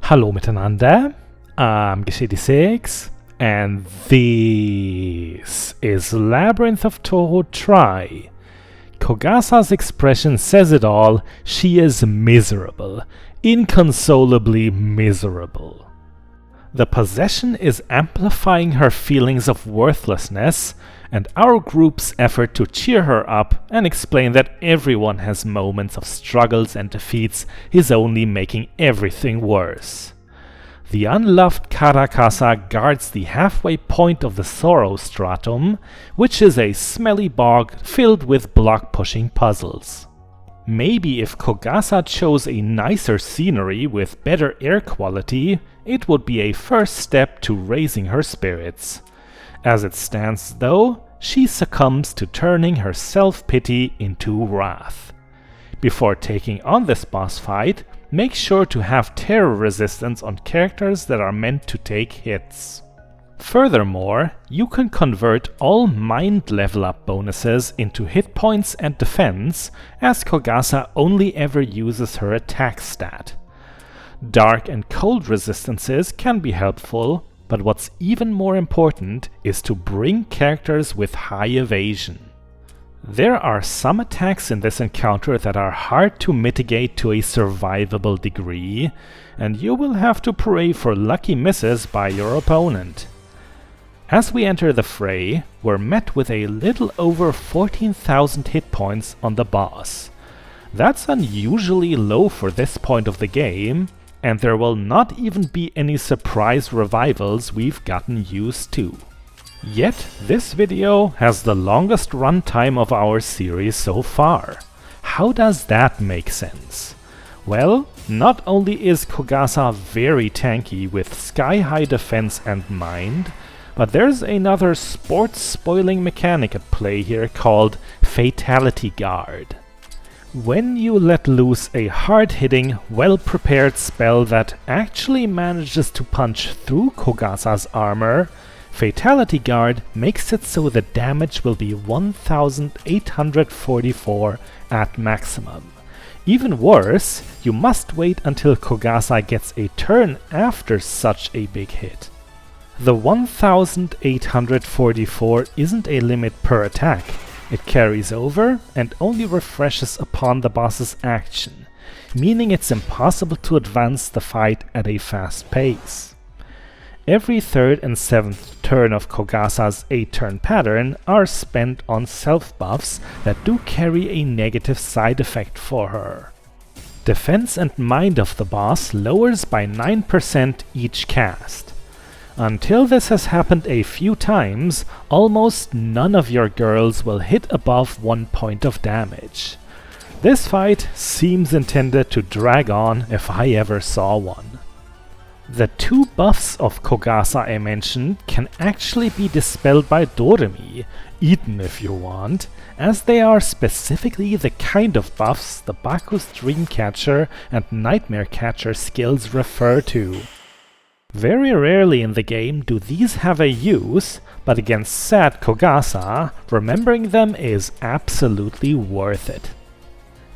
Hallo miteinander, I'm Geschichte6 and this is Labyrinth of Touhou Try. Kogasa's expression says it all. She is miserable, inconsolably miserable. The possession is amplifying her feelings of worthlessness, and our group's effort to cheer her up and explain that everyone has moments of struggles and defeats is only making everything worse. The unloved Kogasa guards the halfway point of the Sorrow Stratum, which is a smelly bog filled with block-pushing puzzles. Maybe if Kogasa chose a nicer scenery with better air quality, it would be a first step to raising her spirits. As it stands though, she succumbs to turning her self-pity into wrath. Before taking on this boss fight, make sure to have terror resistance on characters that are meant to take hits. Furthermore, you can convert all mind level up bonuses into hit points and defense, as Kogasa only ever uses her attack stat. Dark and cold resistances can be helpful, but what's even more important is to bring characters with high evasion. There are some attacks in this encounter that are hard to mitigate to a survivable degree, and you will have to pray for lucky misses by your opponent. As we enter the fray, we're met with a little over 14,000 hit points on the boss. That's unusually low for this point of the game, and there will not even be any surprise revivals we've gotten used to. Yet, this video has the longest runtime of our series so far. How does that make sense? Well, not only is Kogasa very tanky with sky-high defense and mind, but there's another sports-spoiling mechanic at play here called Fatality Guard. When you let loose a hard-hitting, well-prepared spell that actually manages to punch through Kogasa's armor, Fatality Guard makes it so the damage will be 1844 at maximum. Even worse, you must wait until Kogasa gets a turn after such a big hit. The 1844 isn't a limit per attack. It carries over and only refreshes upon the boss's action, meaning it's impossible to advance the fight at a fast pace. Every 3rd and 7th turn of Kogasa's 8-turn pattern are spent on self-buffs that do carry a negative side effect for her. Defense and mind of the boss lowers by 9% each cast. Until this has happened a few times, almost none of your girls will hit above 1 point of damage. This fight seems intended to drag on if I ever saw one. The 2 buffs of Kogasa I mentioned can actually be dispelled by Doremi, eaten if you want, as they are specifically the kind of buffs the Baku's Dreamcatcher and Nightmare Catcher skills refer to. Very rarely in the game do these have a use, but against sad Kogasa, remembering them is absolutely worth it.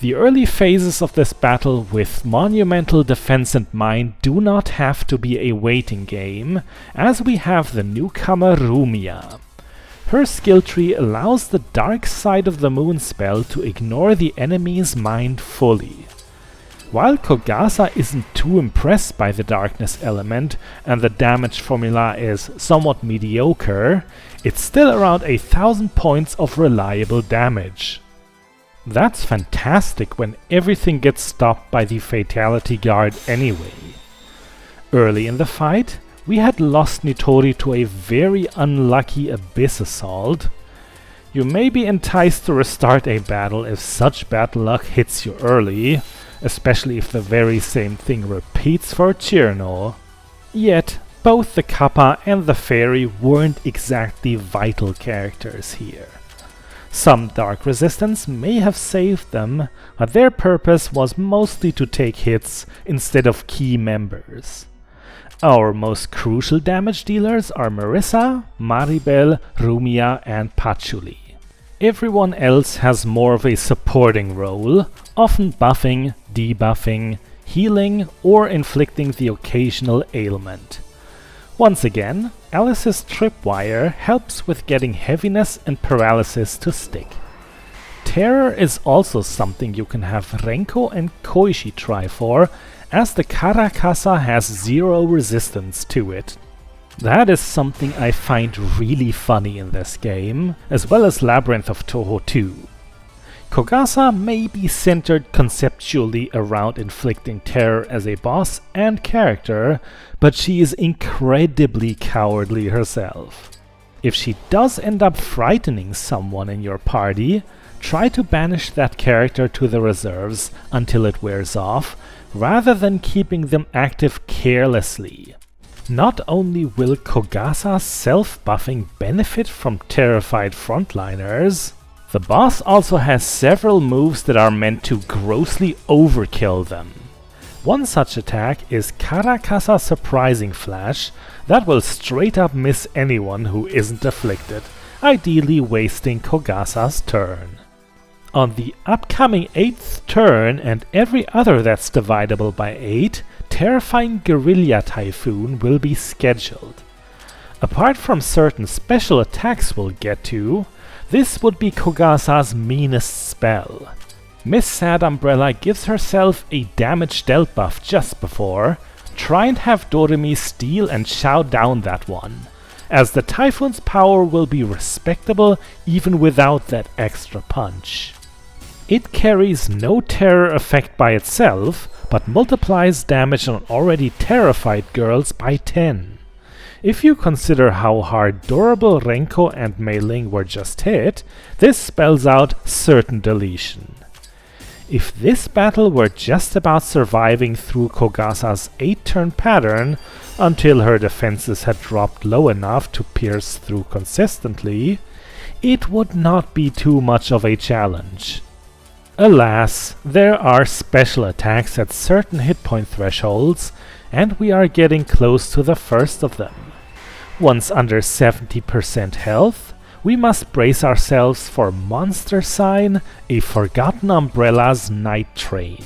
The early phases of this battle with monumental defense and mind do not have to be a waiting game, as we have the newcomer Rumia. Her skill tree allows the dark side of the moon spell to ignore the enemy's mind fully. While Kogasa isn't too impressed by the darkness element and the damage formula is somewhat mediocre, it's still around 1,000 points of reliable damage. That's fantastic when everything gets stopped by the Fatality Guard anyway. Early in the fight, we had lost Nitori to a very unlucky Abyss Assault. You may be enticed to restart a battle if such bad luck hits you early, especially if the very same thing repeats for Cirno. Yet, both the Kappa and the Fairy weren't exactly vital characters here. Some dark resistance may have saved them, but their purpose was mostly to take hits instead of key members. Our most crucial damage dealers are Marissa, Maribel, Rumia and Patchouli. Everyone else has more of a supporting role, often buffing, debuffing, healing, or inflicting the occasional ailment. Once again, Alice's tripwire helps with getting heaviness and paralysis to stick. Terror is also something you can have Renko and Koishi try for, as the Kogasa has 0 resistance to it. That is something I find really funny in this game, as well as Labyrinth of Touhou 2. Kogasa may be centered conceptually around inflicting terror as a boss and character, but she is incredibly cowardly herself. If she does end up frightening someone in your party, try to banish that character to the reserves until it wears off, rather than keeping them active carelessly. Not only will Kogasa's self-buffing benefit from terrified frontliners, the boss also has several moves that are meant to grossly overkill them. One such attack is Karakasa Surprising Flash that will straight up miss anyone who isn't afflicted, ideally wasting Kogasa's turn. On the upcoming 8th turn and every other that's dividable by 8, Terrifying Guerrilla Typhoon will be scheduled. Apart from certain special attacks we'll get to, this would be Kogasa's meanest spell. Miss Sad Umbrella gives herself a damage dealt buff just before. Try and have Doremi steal and shout down that one, as the Typhoon's power will be respectable even without that extra punch. It carries no terror effect by itself, but multiplies damage on already terrified girls by 10. If you consider how hard Durable Renko and Mei Ling were just hit, this spells out certain deletion. If this battle were just about surviving through Kogasa's 8-turn pattern until her defenses had dropped low enough to pierce through consistently, it would not be too much of a challenge. Alas, there are special attacks at certain hit point thresholds, and we are getting close to the first of them. Once under 70% health, we must brace ourselves for Monster Sign, a Forgotten Umbrella's Night Train.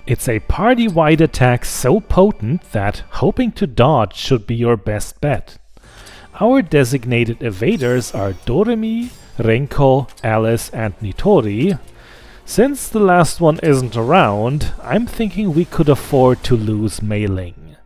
It's a party-wide attack so potent that hoping to dodge should be your best bet. Our designated evaders are Doremi, Renko, Alice, and Nitori. Since the last one isn't around, I'm thinking we could afford to lose Mei Ling.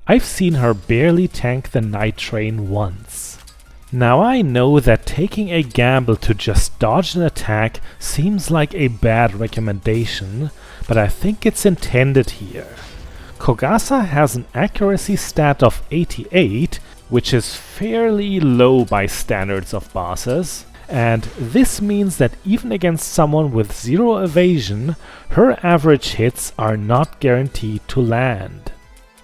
I've seen her barely tank the Night Train once. Now I know that taking a gamble to just dodge an attack seems like a bad recommendation, but I think it's intended here. Kogasa has an accuracy stat of 88, which is fairly low by standards of bosses, and this means that even against someone with 0 evasion, her average hits are not guaranteed to land.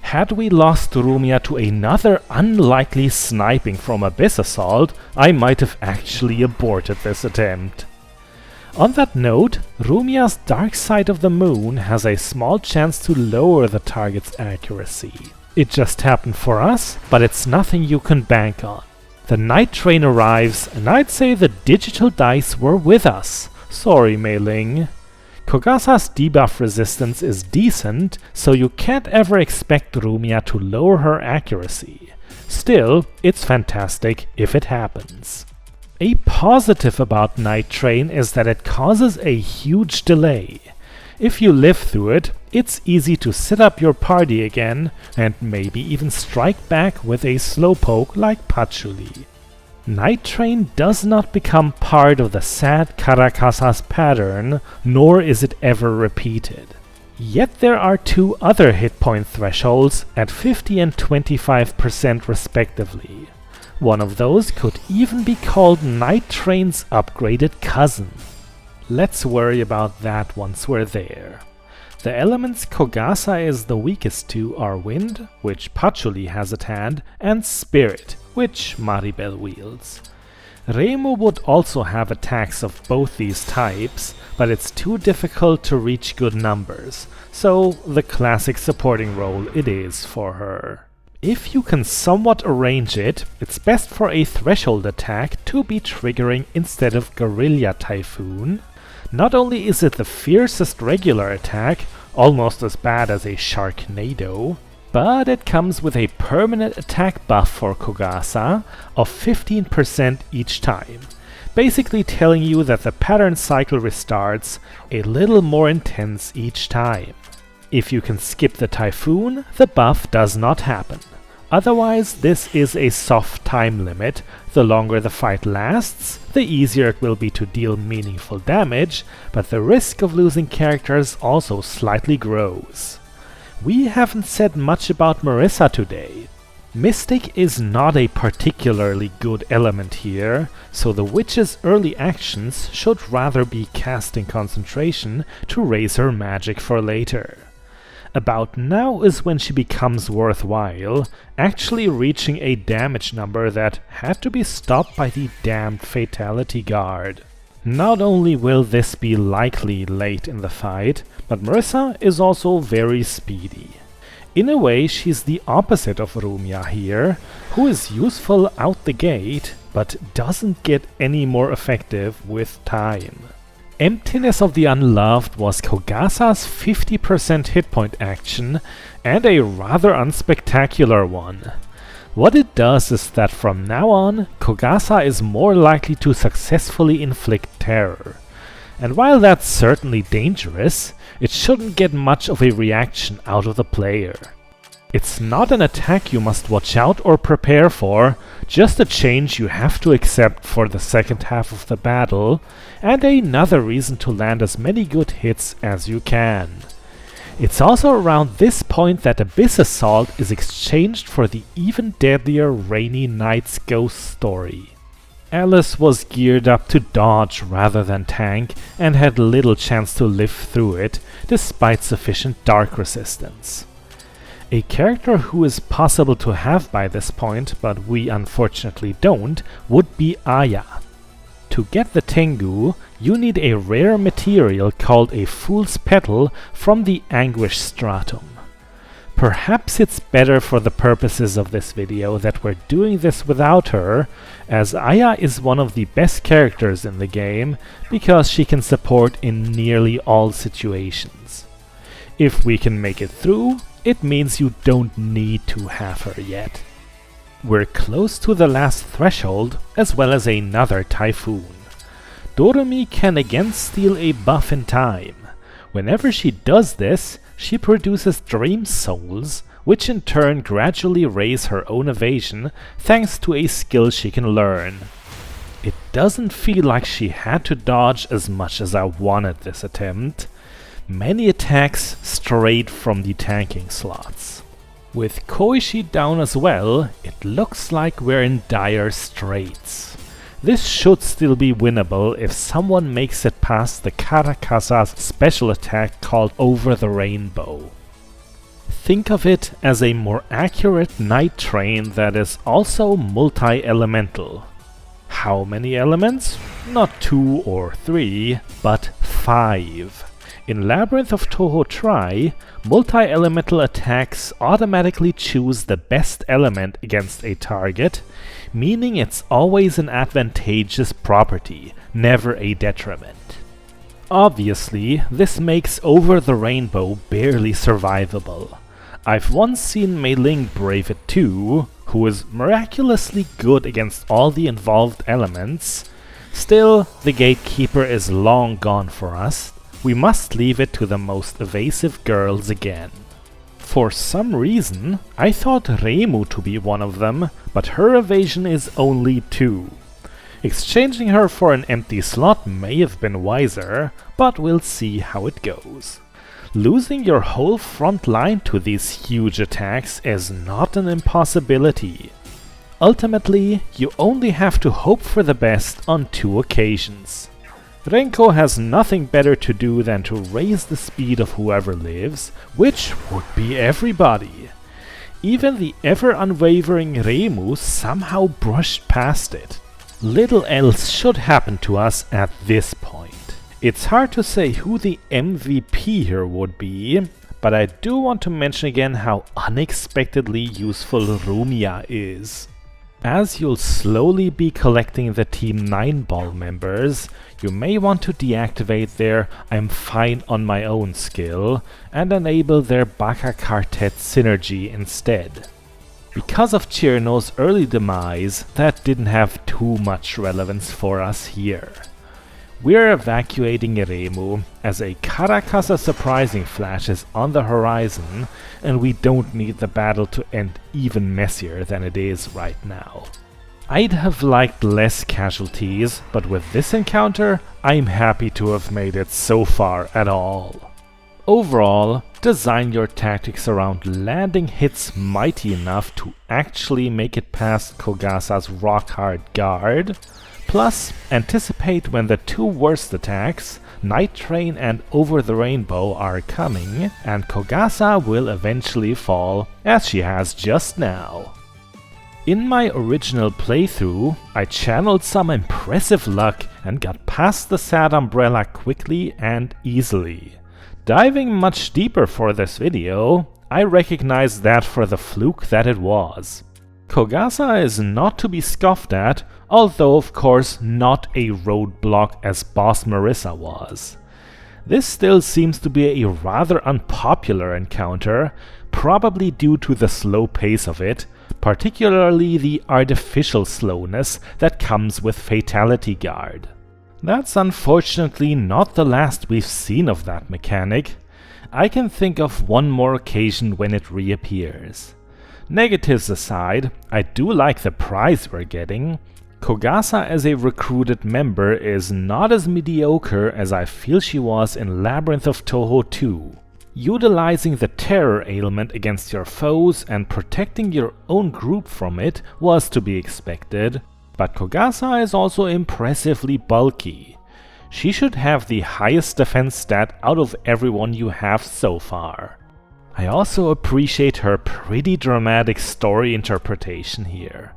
Had we lost Rumia to another unlikely sniping from Abyss Assault, I might have actually aborted this attempt. On that note, Rumia's Dark Side of the Moon has a small chance to lower the target's accuracy. It just happened for us, but it's nothing you can bank on. The Night Train arrives, and I'd say the digital dice were with us. Sorry, Mei Ling. Kogasa's debuff resistance is decent, so you can't ever expect Rumia to lower her accuracy. Still, it's fantastic if it happens. A positive about Night Train is that it causes a huge delay. If you live through it, it's easy to set up your party again, and maybe even strike back with a slowpoke like Patchouli. Night Train does not become part of the sad Karakasa's pattern, nor is it ever repeated. Yet there are 2 other hit point thresholds at 50 and 25% respectively. One of those could even be called Night Train's upgraded cousin. Let's worry about that once we're there. The elements Kogasa is the weakest to are Wind, which Patchouli has at hand, and Spirit, which Maribel wields. Reimu would also have attacks of both these types, but it's too difficult to reach good numbers, so the classic supporting role it is for her. If you can somewhat arrange it, it's best for a threshold attack to be triggering instead of Guerrilla Typhoon. Not only is it the fiercest regular attack, almost as bad as a Sharknado, but it comes with a permanent attack buff for Kogasa of 15% each time, basically telling you that the pattern cycle restarts a little more intense each time. If you can skip the typhoon, the buff does not happen. Otherwise, this is a soft time limit. The longer the fight lasts, the easier it will be to deal meaningful damage, but the risk of losing characters also slightly grows. We haven't said much about Marisa today. Mystic is not a particularly good element here, so the witch's early actions should rather be casting concentration to raise her magic for later. About now is when she becomes worthwhile, actually reaching a damage number that had to be stopped by the damned Fatality Guard. Not only will this be likely late in the fight, but Marisa is also very speedy. In a way, she's the opposite of Rumia here, who is useful out the gate, but doesn't get any more effective with time. Emptiness of the Unloved was Kogasa's 50% hit point action, and a rather unspectacular one. What it does is that from now on, Kogasa is more likely to successfully inflict terror. And while that's certainly dangerous, it shouldn't get much of a reaction out of the player. It's not an attack you must watch out or prepare for, just a change you have to accept for the second half of the battle, and another reason to land as many good hits as you can. It's also around this point that Abyss Assault is exchanged for the even deadlier Rainy Nights Ghost story. Alice was geared up to dodge rather than tank, and had little chance to live through it, despite sufficient dark resistance. A character who is possible to have by this point, but we unfortunately don't, would be Aya. To get the Tengu, you need a rare material called a Fool's Petal from the Anguish Stratum. Perhaps it's better for the purposes of this video that we're doing this without her, as Aya is one of the best characters in the game, because she can support in nearly all situations. If we can make it through, it means you don't need to have her yet. We're close to the last threshold, as well as another typhoon. Doremi can again steal a buff in time. Whenever she does this, she produces Dream Souls, which in turn gradually raise her own evasion thanks to a skill she can learn. It doesn't feel like she had to dodge as much as I wanted this attempt. Many attacks strayed from the tanking slots. With Koishi down as well, it looks like we're in dire straits. This should still be winnable if someone makes it past the Karakasa's special attack called Over the Rainbow. Think of it as a more accurate night train that is also multi-elemental. How many elements? Not 2 or 3, but 5. In Labyrinth of Touhou Tri, multi-elemental attacks automatically choose the best element against a target, meaning it's always an advantageous property, never a detriment. Obviously, this makes Over the Rainbow barely survivable. I've once seen Mei Ling brave it too, who is miraculously good against all the involved elements. Still, the Gatekeeper is long gone for us. We must leave it to the most evasive girls again. For some reason, I thought Reimu to be one of them, but her evasion is only 2. Exchanging her for an empty slot may have been wiser, but we'll see how it goes. Losing your whole front line to these huge attacks is not an impossibility. Ultimately, you only have to hope for the best on 2 occasions. Renko has nothing better to do than to raise the speed of whoever lives, which would be everybody. Even the ever-unwavering Reimu somehow brushed past it. Little else should happen to us at this point. It's hard to say who the MVP here would be, but I do want to mention again how unexpectedly useful Rumia is. As you'll slowly be collecting the Team 9 ball members, you may want to deactivate their I'm fine on my own skill and enable their Baka Quartet synergy instead. Because of Cirno's early demise, that didn't have too much relevance for us here. We're evacuating Eremu as a Karakasa surprising flash is on the horizon, and we don't need the battle to end even messier than it is right now. I'd have liked less casualties, but with this encounter, I'm happy to have made it so far at all. Overall, design your tactics around landing hits mighty enough to actually make it past Kogasa's rock-hard guard, plus anticipate when the two worst attacks, Night Train and Over the Rainbow, are coming, and Kogasa will eventually fall, as she has just now. In my original playthrough, I channeled some impressive luck and got past the sad umbrella quickly and easily. Diving much deeper for this video, I recognize that for the fluke that it was. Kogasa is not to be scoffed at, although of course not a roadblock as Boss Marissa was. This still seems to be a rather unpopular encounter, probably due to the slow pace of it, particularly the artificial slowness that comes with Fatality Guard. That's unfortunately not the last we've seen of that mechanic. I can think of one more occasion when it reappears. Negatives aside, I do like the prize we're getting. Kogasa as a recruited member is not as mediocre as I feel she was in Labyrinth of Touhou 2. Utilizing the terror ailment against your foes and protecting your own group from it was to be expected, but Kogasa is also impressively bulky. She should have the highest defense stat out of everyone you have so far. I also appreciate her pretty dramatic story interpretation here.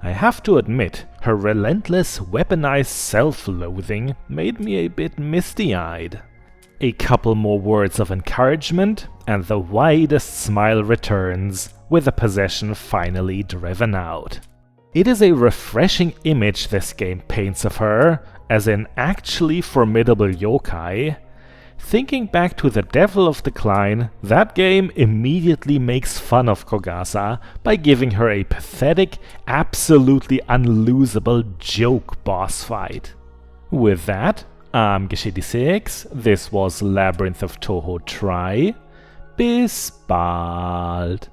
I have to admit, her relentless, weaponized self-loathing made me a bit misty-eyed. A couple more words of encouragement, and the widest smile returns, with the possession finally driven out. It is a refreshing image this game paints of her, as an actually formidable yokai. Thinking back to the Devil of Decline, that game immediately makes fun of Kogasa by giving her a pathetic, absolutely unlosable joke boss fight. With that, I'm Gesche6, this was Labyrinth of Touhou Try. Bis bald!